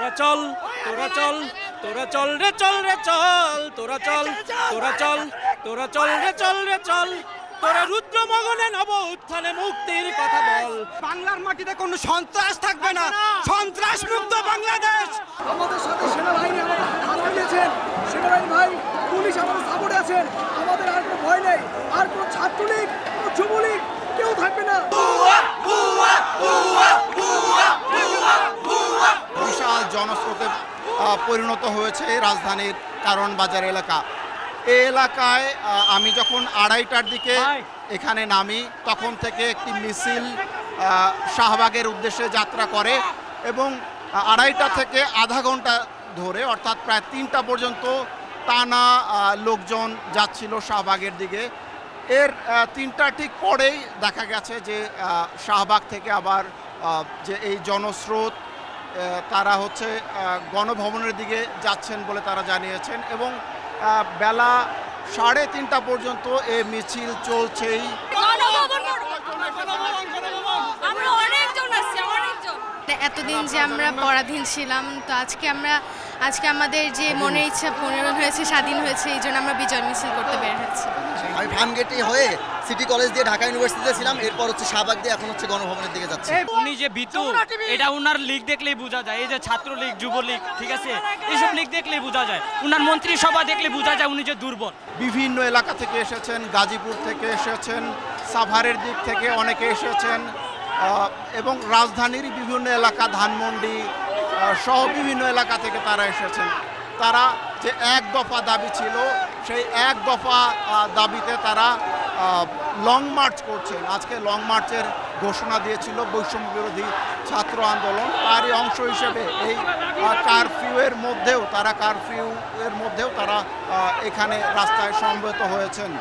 তোরা চল তোরা চল তোরা চল রে চল রে চল তোরা চল তোরা চল তোরা চল রে চল রে চল তোরা রুদ্র মগনে নব উত্থানে মুক্তির কথা বল। বাংলার মাটিতে কোনো সন্ত্রাস থাকবে না, সন্ত্রাস মুক্ত বাংলাদেশ। আমাদের সাথে সেনাবাহিনী আমাদের হাত দিয়েছেন, সেনাবাহিনী ভাই পুলিশ আমাদের সাপোর্টে আছেন, আমাদের আর কোনো ভয় নেই, আর কোনো ছাত্রলীগ কোনো যুবলীগ কেউ থাকবে না। বিশাল জনস্রোতে পরিণত হয়েছে রাজধানীর কারণ বাজার এলাকা। এই এলাকায় আমি যখন 2:30টার দিকে এখানে নামি তখন থেকে একটি মিছিল শাহবাগের উদ্দেশ্যে যাত্রা করে এবং 2:30টা থেকে আধা ঘন্টা ধরে অর্থাৎ প্রায় 3টা পর্যন্ত টানা লোকজন যাচ্ছিল শাহবাগের দিকে। এর 3টা ঠিক পরেই দেখা গেছে যে শাহবাগ থেকে আবার যে এই জনস্রোত তারা হচ্ছে গণভবনের দিকে যাচ্ছেন বলে তারা জানিয়েছেন এবং বেলা 3:30টা পর্যন্ত এই মিছিল চলছেই। এতদিন যে আমরা পরাধীন ছিলাম, তো আজকে আমাদের যে মনের ইচ্ছা পূরণ হয়েছে, স্বাধীন হয়েছে, এই জন্য আমরা বিজয় মিছিল করতে বের হয়েছি। আমি ফার্মগেটে হয়ে সিটি কলেজ দিয়ে ঢাকা ইউনিভার্সিটিতে ছিলাম, এরপর হচ্ছে শাহবাগ দিয়ে এখন হচ্ছে গণভবনের দিকে যাচ্ছে। উনি যে বিতু, এটা উনার লীগ দেখলেই বোঝা যায়। এই যে ছাত্রলীগ, যুবলীগ, ঠিক আছে, এইসব লীগ দেখলেই বোঝা যায়। উনার মন্ত্রিসভা দেখলে বোঝা যায় উনি যে দুর্বল। বিভিন্ন এলাকা থেকে এসেছেন, গাজীপুর থেকে এসেছেন, সাভারের দিক থেকে অনেকে এসেছেন এবং রাজধানীর বিভিন্ন এলাকা, ধানমন্ডি সহ বিভিন্ন এলাকা থেকে তারা এসেছেন। তারা যে এক দফা দাবি ছিল, সেই এক দফা দাবিতে তারা লং মার্চ করছেন। আজকে লং মার্চের ঘোষণা দিয়েছিল বৈষম্য বিরোধী ছাত্র আন্দোলন। তারই অংশ হিসেবে এই কারফিউয়ের মধ্যেও তারা এখানে রাস্তায় সমবেত হয়েছেন।